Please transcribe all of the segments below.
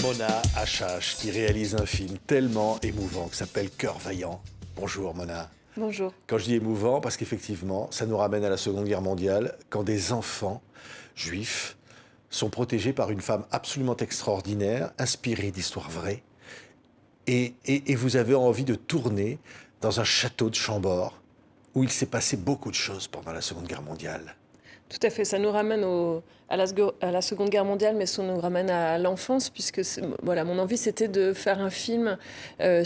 Mona Achache qui réalise un film tellement émouvant qui s'appelle Cœur vaillant. Bonjour Mona. Bonjour. Quand je dis émouvant, parce qu'effectivement, ça nous ramène à la Seconde Guerre mondiale, quand des enfants juifs sont protégés par une femme absolument extraordinaire, inspirée d'histoires vraies, et vous avez envie de tourner dans un château de Chambord, où il s'est passé beaucoup de choses pendant la Seconde Guerre mondiale. Tout à fait, ça nous ramène à la Seconde Guerre mondiale, mais ça nous ramène à l'enfance, puisque voilà, mon envie c'était de faire un film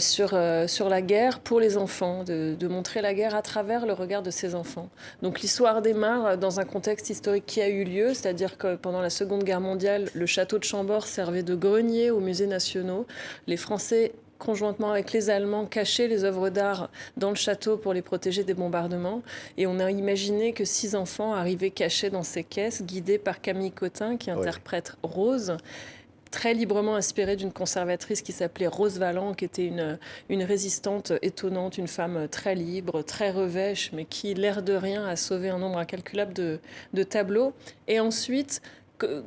sur la guerre pour les enfants, de montrer la guerre à travers le regard de ces enfants. Donc l'histoire démarre dans un contexte historique qui a eu lieu, c'est-à-dire que pendant la Seconde Guerre mondiale, le château de Chambord servait de grenier aux musées nationaux. Les Français, conjointement avec les Allemands, cachaient les œuvres d'art dans le château pour les protéger des bombardements. Et on a imaginé que 6 enfants arrivaient cachés dans ces caisses, guidés par Camille Cottin, qui interprète Rose, très librement inspirée d'une conservatrice qui s'appelait Rose Valland, qui était une résistante étonnante, une femme très libre, très revêche, mais qui, l'air de rien, a sauvé un nombre incalculable de tableaux. Et ensuite,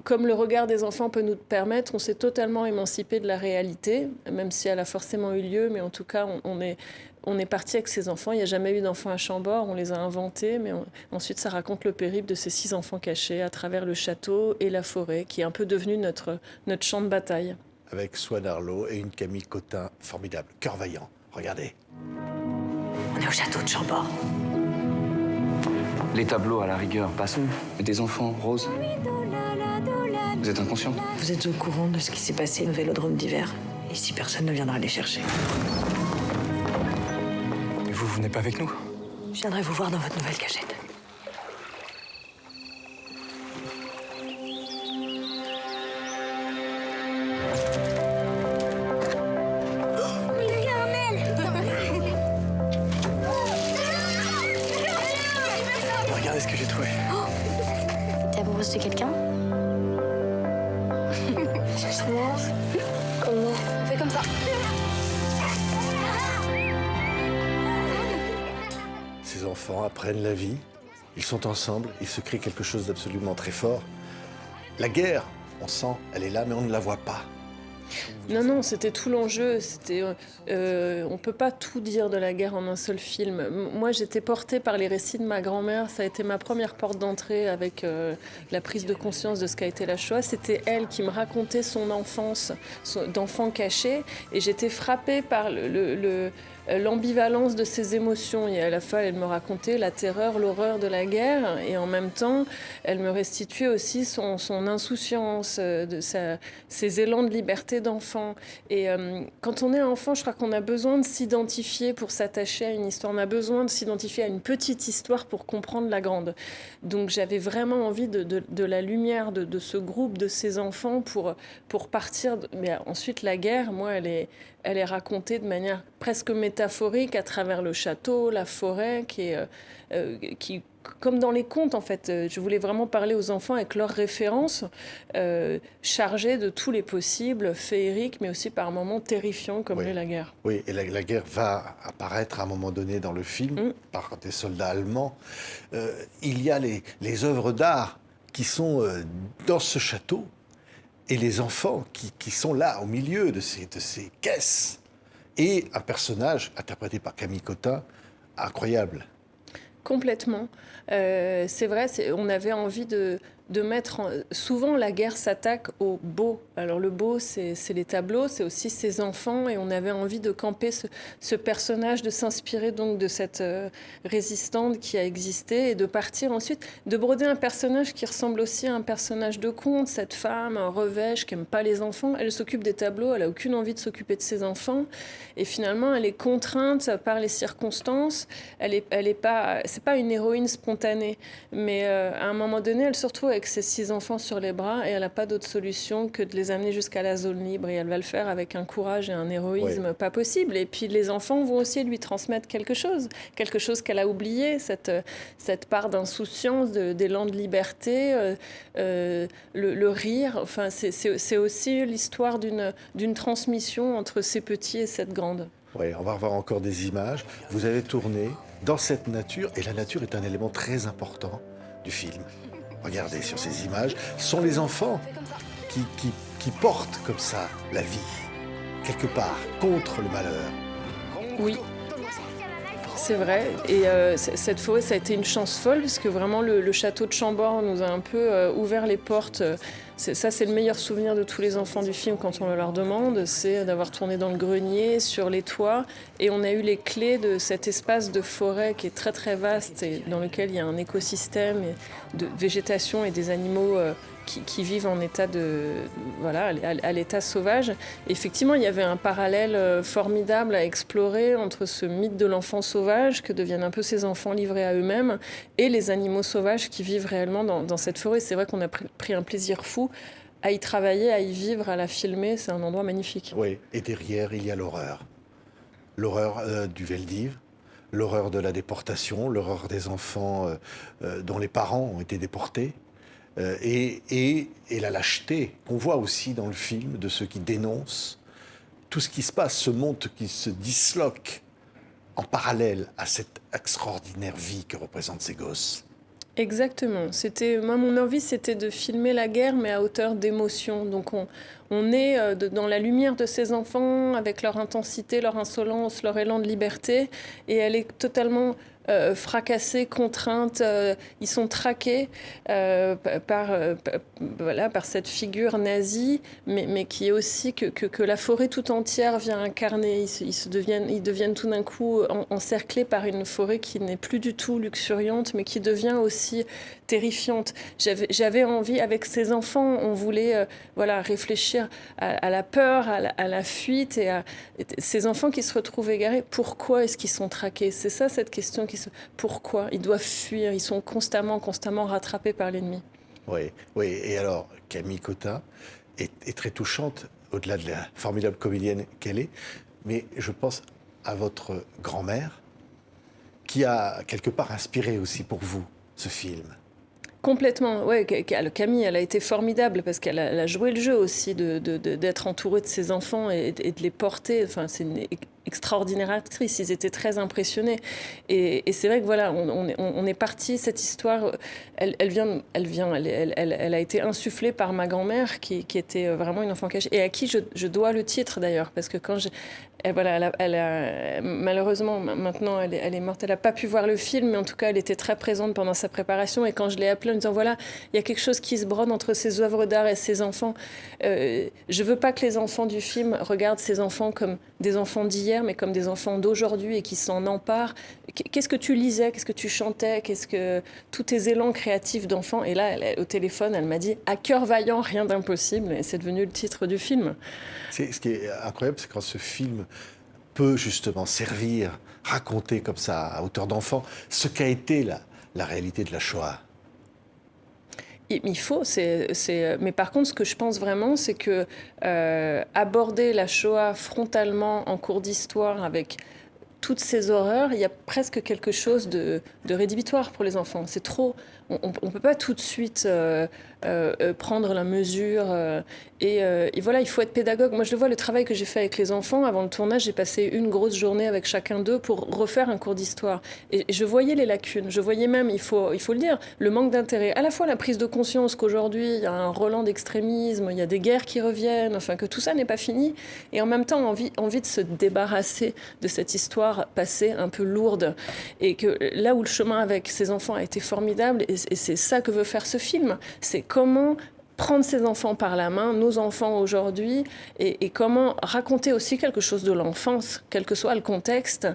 comme le regard des enfants peut nous permettre, on s'est totalement émancipé de la réalité, même si elle a forcément eu lieu, mais en tout cas, on est parti avec ces enfants. Il n'y a jamais eu d'enfants à Chambord, on les a inventés, mais ensuite ça raconte le périple de ces 6 enfants cachés à travers le château et la forêt, qui est un peu devenu notre champ de bataille. Avec Swan Arlo et une Camille Cottin formidable. Cœur vaillant, regardez. On est au château de Chambord. Les tableaux, à la rigueur, passons. Mais des enfants, Rose. Vous êtes inconsciente. Vous êtes au courant de ce qui s'est passé au Vélodrome d'hiver. Ici, personne ne viendra les chercher. Mais vous venez pas avec nous? Je viendrai vous voir dans votre nouvelle cachette. Regardez ce que j'ai trouvé. T'es amoureuse de quelqu'un? Comment? On fait comme ça. Ces enfants apprennent la vie, ils sont ensemble, ils se créent quelque chose d'absolument très fort. La guerre, on sent, elle est là, mais on ne la voit pas. Non, c'était tout l'enjeu. On ne peut pas tout dire de la guerre en un seul film. Moi, j'étais portée par les récits de ma grand-mère. Ça a été ma première porte d'entrée avec la prise de conscience de ce qu'a été la Shoah. C'était elle qui me racontait son enfance d'enfant caché. Et j'étais frappée par l'ambivalence de ses émotions. Et à la fois, elle me racontait la terreur, l'horreur de la guerre. Et en même temps, elle me restituait aussi son insouciance, ses élans de liberté d'enfant. Et quand on est enfant, je crois qu'on a besoin de s'identifier pour s'attacher à une histoire. On a besoin de s'identifier à une petite histoire pour comprendre la grande. Donc j'avais vraiment envie de la lumière de ce groupe, de ces enfants pour partir. Mais ensuite, la guerre, moi, elle est racontée de manière presque métaphorique à travers le château, la forêt, qui comme dans les contes, en fait. Je voulais vraiment parler aux enfants avec leurs références, chargées de tous les possibles, féeriques, mais aussi par moments terrifiants, comme l'est la guerre. Oui, et la guerre va apparaître à un moment donné dans le film par des soldats allemands. Il y a les œuvres d'art qui sont dans ce château, et les enfants qui sont là, au milieu de ces caisses. Et un personnage interprété par Camille Cottin, incroyable. Complètement. C'est vrai, on avait envie de mettre... Souvent, la guerre s'attaque au beau. Alors, le beau, c'est les tableaux, c'est aussi ses enfants. Et on avait envie de camper ce personnage, de s'inspirer donc de cette résistante qui a existé et de partir ensuite, de broder un personnage qui ressemble aussi à un personnage de conte. Cette femme, revêche, qui n'aime pas les enfants. Elle s'occupe des tableaux, elle n'a aucune envie de s'occuper de ses enfants. Et finalement, elle est contrainte par les circonstances. C'est pas une héroïne spontanée. Mais à un moment donné, elle se retrouve avec ses 6 enfants sur les bras et elle n'a pas d'autre solution que de les amener jusqu'à la zone libre. Et elle va le faire avec un courage et un héroïsme pas possible. Et puis les enfants vont aussi lui transmettre quelque chose qu'elle a oublié, cette part d'insouciance, d'élan de liberté, le rire. Enfin, c'est aussi l'histoire d'une transmission entre ces petits et cette grande. Oui, on va revoir encore des images. Vous avez tourné dans cette nature, et la nature est un élément très important du film. Regardez sur ces images, ce sont les enfants qui porte comme ça la vie, quelque part, contre le malheur. Oui. C'est vrai, et cette forêt, ça a été une chance folle, parce que vraiment le château de Chambord nous a un peu ouvert les portes. Ça, c'est le meilleur souvenir de tous les enfants du film quand on le leur demande, c'est d'avoir tourné dans le grenier, sur les toits, et on a eu les clés de cet espace de forêt qui est très très vaste, et dans lequel il y a un écosystème de végétation et des animaux qui vivent en état à l'état sauvage. Effectivement, il y avait un parallèle formidable à explorer entre ce mythe de l'enfant sauvage, que deviennent un peu ces enfants livrés à eux-mêmes, et les animaux sauvages qui vivent réellement dans cette forêt. C'est vrai qu'on a pris un plaisir fou à y travailler, à y vivre, à la filmer. C'est un endroit magnifique. Oui, et derrière, il y a l'horreur. L'horreur du Veldiv, l'horreur de la déportation, l'horreur des enfants dont les parents ont été déportés. Et la lâcheté qu'on voit aussi dans le film de ceux qui dénoncent tout ce qui se passe, ce monde qui se disloque en parallèle à cette extraordinaire vie que représentent ces gosses. Exactement. Moi, mon envie, c'était de filmer la guerre, mais à hauteur d'émotion. Donc, on est dans la lumière de ces enfants, avec leur intensité, leur insolence, leur élan de liberté, et elle est totalement fracassés, contraintes, ils sont traqués par cette figure nazie, mais qui est aussi que la forêt tout entière vient incarner. Ils deviennent tout d'un coup encerclés par une forêt qui n'est plus du tout luxuriante, mais qui devient aussi terrifiante. J'avais envie, avec ces enfants, on voulait réfléchir à la peur, à la fuite, et à ces enfants qui se retrouvent égarés. Pourquoi est-ce qu'ils sont traqués? C'est ça, cette question pourquoi ils doivent fuir? Ils sont constamment rattrapés par l'ennemi. Oui, et alors Camille Cotin est très touchante, au-delà de la formidable comédienne qu'elle est, mais je pense à votre grand-mère, qui a quelque part inspiré aussi pour vous ce film. Complètement, ouais. Camille, elle a été formidable parce qu'elle a joué le jeu aussi d'être entourée de ses enfants et de les porter. Enfin, c'est une extraordinaire actrice. Ils étaient très impressionnés. Et c'est vrai que voilà, on est parti. Cette histoire, elle a été insufflée par ma grand-mère qui était vraiment une enfant cachée et à qui je dois le titre d'ailleurs, parce que quand malheureusement, maintenant, elle est morte. Elle n'a pas pu voir le film, mais en tout cas, elle était très présente pendant sa préparation. Et quand je l'ai appelée en disant, voilà, il y a quelque chose qui se brode entre ces œuvres d'art et ces enfants. Je ne veux pas que les enfants du film regardent ces enfants comme des enfants d'hier, mais comme des enfants d'aujourd'hui et qui s'en emparent. Qu'est-ce que tu lisais? Qu'est-ce que tu chantais? Qu'est-ce que tous tes élans créatifs d'enfants? Et là, au téléphone, elle m'a dit, à cœur vaillant, rien d'impossible. Et c'est devenu le titre du film. Ce qui est incroyable, c'est quand ce film peut justement servir, raconter comme ça à hauteur d'enfant ce qu'a été la réalité de la Shoah. Il faut, mais par contre, ce que je pense vraiment, c'est que aborder la Shoah frontalement en cours d'histoire avec toutes ces horreurs, il y a presque quelque chose de rédhibitoire pour les enfants. C'est trop. On ne peut pas tout de suite prendre la mesure. Et voilà, il faut être pédagogue. Moi, je le vois, le travail que j'ai fait avec les enfants, avant le tournage, j'ai passé une grosse journée avec chacun d'eux pour refaire un cours d'histoire. Et je voyais les lacunes. Je voyais même, il faut le dire, le manque d'intérêt. À la fois la prise de conscience qu'aujourd'hui, il y a un relent d'extrémisme, il y a des guerres qui reviennent, enfin que tout ça n'est pas fini. Et en même temps, envie de se débarrasser de cette histoire passée un peu lourde. Et que là où le chemin avec ces enfants a été formidable, et c'est ça que veut faire ce film, c'est comment prendre ces enfants par la main, nos enfants aujourd'hui, et comment raconter aussi quelque chose de l'enfance, quel que soit le contexte,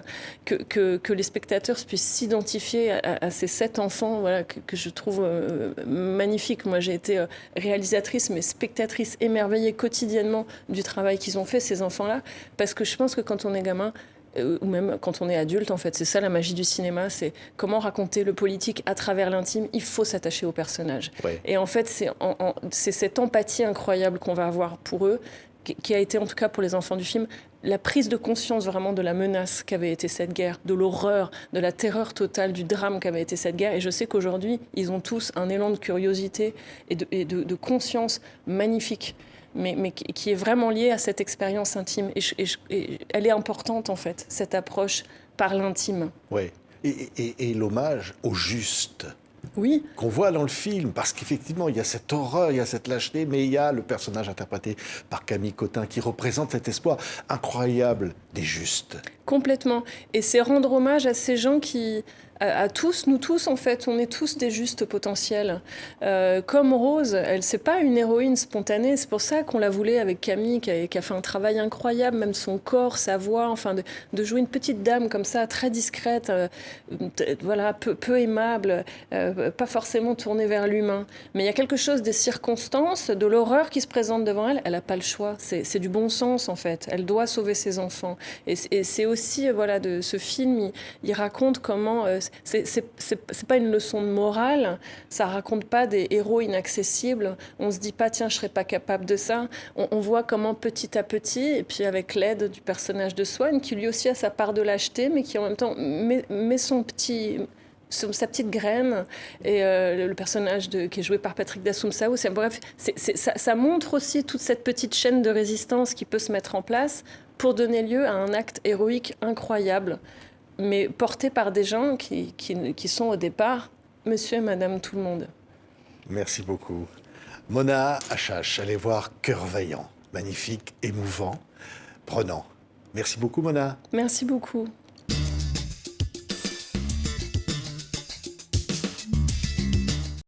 que les spectateurs puissent s'identifier à ces 7 enfants, voilà, que je trouve magnifiques. Moi, j'ai été réalisatrice, mais spectatrice émerveillée quotidiennement du travail qu'ils ont fait, ces enfants-là, parce que je pense que quand on est gamin, ou même quand on est adulte, en fait, c'est ça la magie du cinéma, c'est comment raconter le politique à travers l'intime. Il faut s'attacher aux personnages. Ouais. Et en fait, c'est cette empathie incroyable qu'on va avoir pour eux, qui a été, en tout cas pour les enfants du film, la prise de conscience vraiment de la menace qu'avait été cette guerre, de l'horreur, de la terreur totale, du drame qu'avait été cette guerre. Et je sais qu'aujourd'hui, ils ont tous un élan de curiosité et de conscience magnifique, mais qui est vraiment liée à cette expérience intime. Et elle est importante, en fait, cette approche par l'intime. Oui, et l'hommage au juste. Oui. qu'on voit dans le film, parce qu'effectivement, il y a cette horreur, il y a cette lâcheté, mais il y a le personnage interprété par Camille Cotin qui représente cet espoir incroyable des justes. Complètement. Et c'est rendre hommage à ces gens qui, à tous, nous tous en fait, on est tous des justes potentiels. Comme Rose, elle c'est pas une héroïne spontanée, c'est pour ça qu'on la voulait avec Camille, qui a fait un travail incroyable, même son corps, sa voix, enfin de jouer une petite dame comme ça, très discrète, voilà, peu aimable, pas forcément tournée vers l'humain. Mais il y a quelque chose des circonstances, de l'horreur qui se présente devant elle, elle n'a pas le choix, c'est du bon sens en fait, elle doit sauver ses enfants. Et c'est aussi, voilà, de ce film, il raconte comment... c'est pas une leçon de morale, ça raconte pas des héros inaccessibles. On se dit pas, tiens, je serais pas capable de ça. On voit comment petit à petit, et puis avec l'aide du personnage de Swan, qui lui aussi a sa part de lâcheté, mais qui en même temps met sa petite graine, et le personnage qui est joué par Patrick Dassumsao, bref, ça montre aussi toute cette petite chaîne de résistance qui peut se mettre en place pour donner lieu à un acte héroïque incroyable, mais porté par des gens qui sont au départ monsieur et madame tout le monde. Merci beaucoup. Mona Achache, allez voir Cœur vaillant, magnifique, émouvant, prenant. Merci beaucoup Mona. Merci beaucoup.